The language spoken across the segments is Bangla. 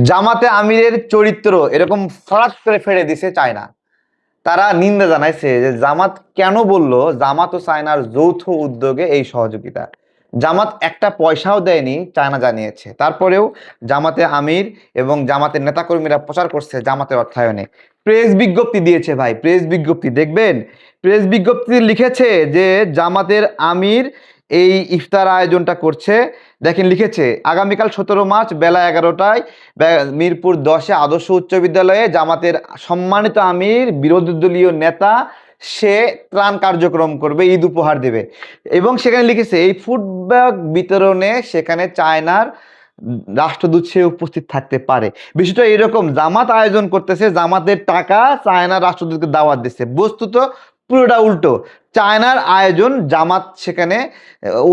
জামাতে আমিরের চরিত্র এরকম ফরাত করে ফেলে দিছে চায়না। তারা নিন্দা জানাইছে যে জামাত কেন বলল জামাত ও চায়নার যৌথ উদ্যোগে এই সহযোগিতা। জামাত একটা পয়সাও দেয়নি, চায়না জানিয়েছে। তারপরেও জামাতে আমির এবং জামাতের নেতাকর্মীরা প্রচার করছে জামাতের অর্থায়নে। প্রেস বিজ্ঞপ্তি দিয়েছে ভাই, প্রেস বিজ্ঞপ্তি দেখবেন। প্রেস বিজ্ঞপ্তি লিখেছে যে জামাতের আমির এই ইফতার আয়োজনটা করছে। দেখেন লিখেছে, আগামীকাল 17 মার্চ বেলা 11টায় মিরপুর 10-এ আদর্শ উচ্চ বিদ্যালয়ে জামাতের সম্মানিত আমির বিরোধী দলীয় নেতা সে ত্রাণ কার্যক্রম করবে, ঈদ উপহার দেবে। এবং সেখানে লিখেছে এই ফুড ব্যাগ বিতরণে সেখানে চায়নার রাষ্ট্রদূত সে উপস্থিত থাকতে পারে। বিষয়টা এরকম, জামাত আয়োজন করতেছে, জামাতের টাকা চায়নার রাষ্ট্রদূতকে দাওয়াত দিচ্ছে। বস্তুত পুরোটা উল্টো, চায়নার আয়োজন, জামাত সেখানে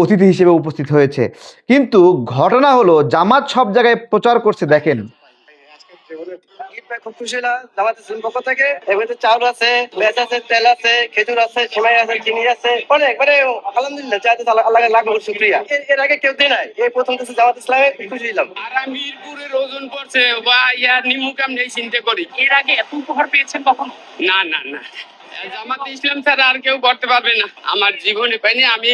অতিথি হিসেবে উপস্থিত হয়েছে। কিন্তু ঘটনা হলো জামাত সব জায়গায় প্রচার করছে। দেখেন খুব খুশি না জামাতের পক্ষ থেকে, এবারে চাউল আছে, পেঁয়াজ আছে, তেল আছে, খেজুর আছে, সেমাই আছে, চিনি আছে, অনেক মানে আলহামদুলিল্লাহ চাইতে আল্লাহর লাখ লাখ শুকরিয়া। এর আগে কেউ দেয় নাই, এই প্রথম কিছু জামাত ইসলামে খুশি হলাম। আর মিরপুরের ওজন পড়ছে বা ইয়ার নিমুকাম নেই চিন্তা করি, এর আগে এত উপহার পেয়েছেন কখন? না না না, জামাত ইসলাম ছাড়া আর কেউ করতে পারবে না। আমার জীবনে পাইনি, আমি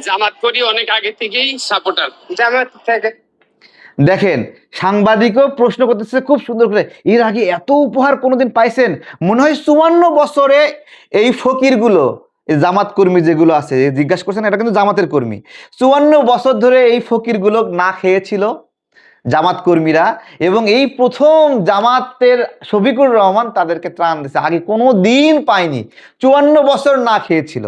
জামাত করি অনেক আগে থেকেই সাপোর্টার জামাত থেকে। দেখেন সাংবাদিকও প্রশ্ন করতেছে খুব সুন্দর করে, এর আগে এত উপহার কোনোদিন পাইছেন? মনে হয় 54 বছরে এই ফকিরগুলো, এই জামাত কর্মী যেগুলো আছে, জিজ্ঞাসা করছেন, এটা কিন্তু জামাতের কর্মী। 54 বছর ধরে এই ফকিরগুলো না খেয়েছিল জামাত কর্মীরা, এবং এই প্রথম জামাতের শফিকুর রহমান তাদেরকে ত্রাণ দিয়েছে, আগে কোনো দিন পায়নি, 54 বছর না খেয়েছিল।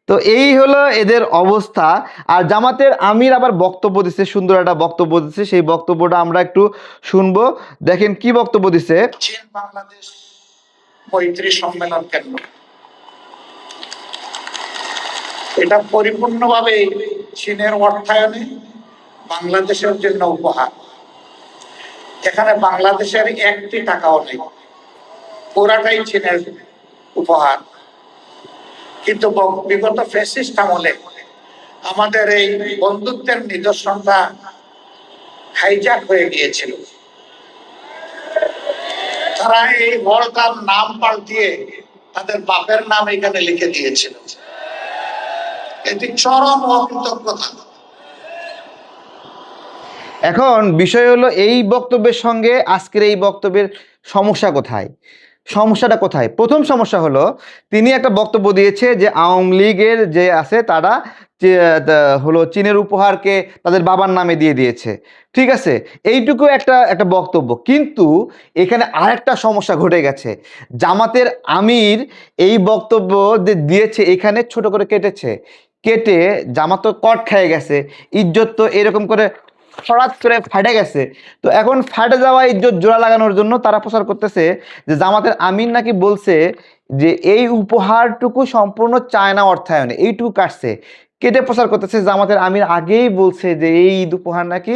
তো এই হলো এদের অবস্থা। আর জামাতের আমির আবার বক্তব্য দিচ্ছে, সুন্দর একটা বক্তব্য দিচ্ছে, সেই বক্তব্যটা আমরা একটু শুনবো। দেখেন কি বক্তব্য দিচ্ছে। চীন বাংলাদেশ মৈত্রী সম্মেলন কেন্দ্র, এটা পরিপূর্ণভাবে চীনের অর্থায়নে বাংলাদেশের জন্য উপহার। এখানে বাংলাদেশের একটি টাকাও নেই, পুরাটাই চীনের উপহার। কিন্তু বিগত ফ্যাসিস্ট আমলে আমাদের এই বন্ধুত্বের নিদর্শনটা হাইজ্যাক হয়ে গিয়েছিল। তারা এই বড়টার নাম পাল্টিয়ে তাদের বাপের নাম এখানে লিখে দিয়েছিল। এটি চরম অকৃতজ্ঞতা। এখন বিষয় হলো এই বক্তব্যের সঙ্গে আজকের এই বক্তব্যের সমস্যা কোথায়? সমস্যাটা কোথায়? প্রথম সমস্যা হলো তিনি একটা বক্তব্য দিয়েছে যে আওয়ামী লীগের যে আছে তারা হলো চীনের উপহারকে তাদের বাবার নামে দিয়ে দিয়েছে। ঠিক আছে, এইটুকু একটা বক্তব্য, কিন্তু এখানে আরেকটা সমস্যা ঘটে গেছে। জামাতের আমির এই বক্তব্য দিয়েছে, এখানে ছোট করে কেটে জামাত তো কট খেয়ে গেছে, ইজ্জত তো এরকম করে হঠাৎ করে ফাটে গেছে। তো এখন ফাটে যাওয়া ইজ্জত জোড়া লাগানোর জন্য তারা প্রচার করতেছে যে জামাতের আমির নাকি বলছে যে এই উপহারটুকু সম্পূর্ণ চায়না অর্থায়নে, এইটুকু কাটছে, কেটে প্রচার করতেছে। জামাতের আমির আগেই বলছে যে এই ঈদ উপহার নাকি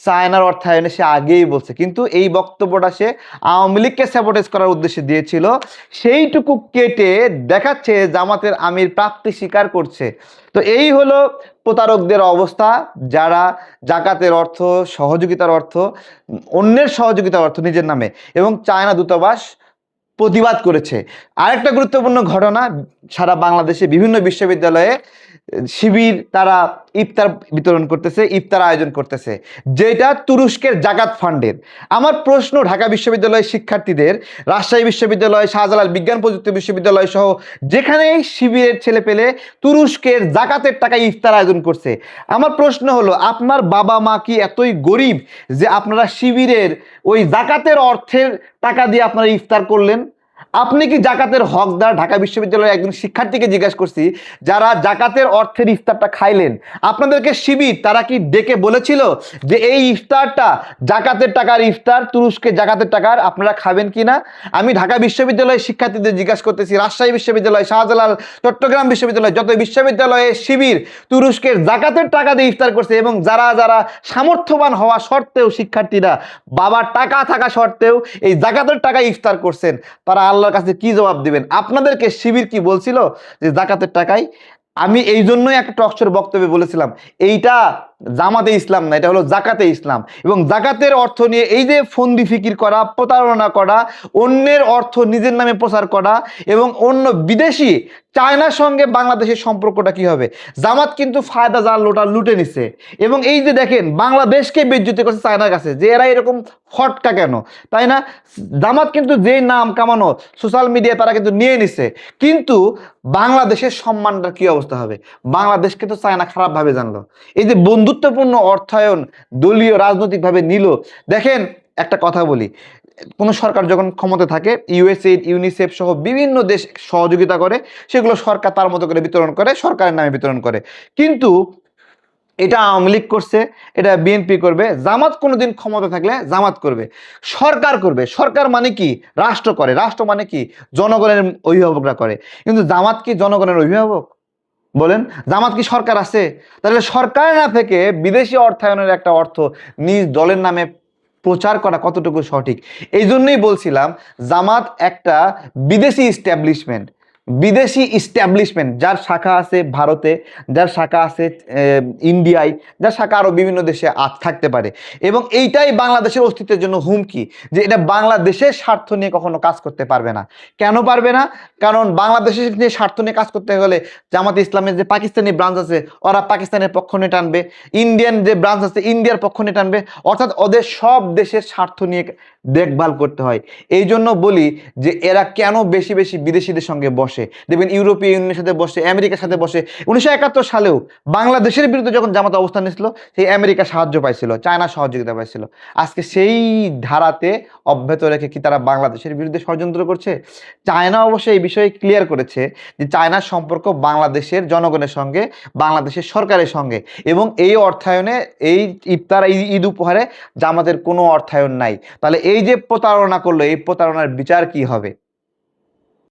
চায়নার অর্থায়নে, সে আগেই বলছে, কিন্তু এই বক্তব্যটা সে আওয়ামী লীগকে স্যাবোটেজ করার উদ্দেশ্যে দিয়েছিল। সেইটুকু কেটে দেখাচ্ছে জামাতের আমির প্রাপ্তি স্বীকার করছে। তো এই হলো প্রতারকদের অবস্থা, যারা জাকাতের অর্থ, সহযোগিতার অর্থ, অন্যের সহযোগিতার অর্থ নিজের নামে, এবং চায়না দূতাবাস প্রতিবাদ করেছে। আরেকটা গুরুত্বপূর্ণ ঘটনা, সারা বাংলাদেশে বিভিন্ন বিশ্ববিদ্যালয়ে শিবির তারা ইফতার বিতরণ করতেছে, ইফতার আয়োজন করতেছে, যেটা তুরস্কের জাকাত ফান্ডের। আমার প্রশ্ন, ঢাকা বিশ্ববিদ্যালয়ের শিক্ষার্থীদের, রাজশাহী বিশ্ববিদ্যালয়, শাহজালাল বিজ্ঞান প্রযুক্তি বিশ্ববিদ্যালয় সহ যেখানেই শিবিরের ছেলে পেলে তুরস্কের জাকাতের টাকায় ইফতার আয়োজন করছে, আমার প্রশ্ন হলো আপনার বাবা মা কি এতই গরিব যে আপনারা শিবিরের ওই জাকাতের অর্থের টাকা দিয়ে আপনারা ইফতার করলেন? আপনি কি জাকাতের হকদার? ঢাকা বিশ্ববিদ্যালয়ের একজন শিক্ষার্থীকে জিজ্ঞাসা করছি, যারা জাকাতের অর্থের ইফতারটা খাইলেন, আপনাদেরকে শিবির তারা কি ডেকে বলেছিল যে এই ইফতারটা জাকাতের টাকার ইফতার, তুরস্কে জাকাতের টাকার, আপনারা খাবেন কি না? আমি ঢাকা বিশ্ববিদ্যালয়ের শিক্ষার্থীদের জিজ্ঞাসা করতেছি, রাজশাহী বিশ্ববিদ্যালয়, শাহজালাল, চট্টগ্রাম বিশ্ববিদ্যালয়, যত বিশ্ববিদ্যালয়ে শিবির তুরস্কের জাকাতের টাকা দিয়ে ইফতার করছে, এবং যারা যারা সামর্থ্যবান হওয়া সত্ত্বেও শিক্ষার্থীরা বাবার টাকা থাকা সত্ত্বেও এই জাকাতের টাকায় ইফতার করছেন, তারা আল্লাহর কাছে কি জবাব দিবেন? আপনাদেরকে শিবির কি বলছিল যে জাকাতের টাকায়? আমি এই জন্যই একটা টকশোর বক্তব্যে বলেছিলাম, এইটা জামাতে ইসলাম না, এটা হলো জাকাতে ইসলাম। এবং জাকাতের অর্থ নিয়ে এই যে ফন্দি ফিকির করা, প্রতারণা করা, অন্যের অর্থ নিজের নামে প্রচার করা, এবং অন্য বিদেশি চায়নার সঙ্গে বাংলাদেশের সম্পর্কটা কি হবে। জামাত কিন্তু ফায়দা জাল লুটে নিছে। এবং এই যে দেখেন বাংলাদেশকে বেইজ্জতি করছে চায়নার কাছে, যে এরা এরকম ফটকা কেন, তাই না? জামাত কিন্তু যে নাম কামানো সোশ্যাল মিডিয়া তারা কিন্তু নিয়ে নিছে, কিন্তু বাংলাদেশের সম্মানটা কি অবস্থা হবে? বাংলাদেশকে তো চায়না খারাপভাবে জানলো। এই যে বন্ধুত্বপূর্ণ অর্থায়ন দলীয় রাজনৈতিকভাবে নিল। দেখেন একটা কথা বলি, কোনো সরকার যখন ক্ষমতা থাকে, ইউএসএইড, ইউনিসেফ সহ বিভিন্ন দেশ সহযোগিতা করে, সেগুলো সরকার তার মতো করে বিতরণ করে, সরকারের নামে বিতরণ করে। কিন্তু এটা আওয়ামী লীগ করছে, এটা বিএনপি করবে, জামাত কোনোদিন ক্ষমতা থাকলে জামাত করবে, সরকার করবে। সরকার মানে কি? রাষ্ট্র করে। রাষ্ট্র মানে কি? জনগণের অভিভাবকরা করে। কিন্তু জামাত কি জনগণের অভিভাবক? বলেন, জামাত কি সরকার আছে? তাহলে সরকার না থেকে বিদেশি অর্থায়নের একটা অর্থ নিজ দলের নামে প্রচার করা কতটুকু সঠিক? এই জন্যই বলছিলাম জামাত একটা বিদেশি ইস্টাবলিশমেন্ট, যার শাখা আছে ভারতে, যার শাখা আছে ইন্ডিয়ায়, যার শাখা আরও বিভিন্ন দেশে থাকতে পারে। এবং এইটাই বাংলাদেশের অস্তিত্বের জন্য হুমকি, যে এটা বাংলাদেশের স্বার্থ নিয়ে কখনো কাজ করতে পারবে না। কেন পারবে না? কারণ বাংলাদেশের যে স্বার্থ নিয়ে কাজ করতে গেলে জামাতে ইসলামের যে পাকিস্তানি ব্রাঞ্চ আছে, ওরা পাকিস্তানের পক্ষ নিয়ে টানবে, ইন্ডিয়ান যে ব্রাঞ্চ আছে ইন্ডিয়ার পক্ষ নিয়ে টানবে, অর্থাৎ ওদের সব দেশের স্বার্থ নিয়ে দেখভাল করতে হয়। এই জন্য বলি যে এরা কেন বেশি বেশি বিদেশিদের সঙ্গে বসে। দেখবেন ইউরোপীয় ইউনিয়নের সাথে বসে, আমেরিকার সাথে বসে। 1971 সালেও বাংলাদেশের বিরুদ্ধে যখন জামাত অবস্থান নিয়েছিল, সেই আমেরিকা সাহায্য পাইছিল, চায়না সহযোগিতা পাইছিল। আজকে সেই ধারাতে অব্যাহত রেখে কি তারা বাংলাদেশের বিরুদ্ধে ষড়যন্ত্র করছে? চায়না অবশ্যই এই বিষয়ে ক্লিয়ার করেছে যে চায়নার সম্পর্ক বাংলাদেশের জনগণের সঙ্গে, বাংলাদেশের সরকারের সঙ্গে, এবং এই অর্থায়নে, এই ইফতার, ঈদ উপহারে জামাতের কোনো অর্থায়ন নাই। তাহলে এই যে প্রতারণা করলো, এই প্রতারণার বিচার কি হবে?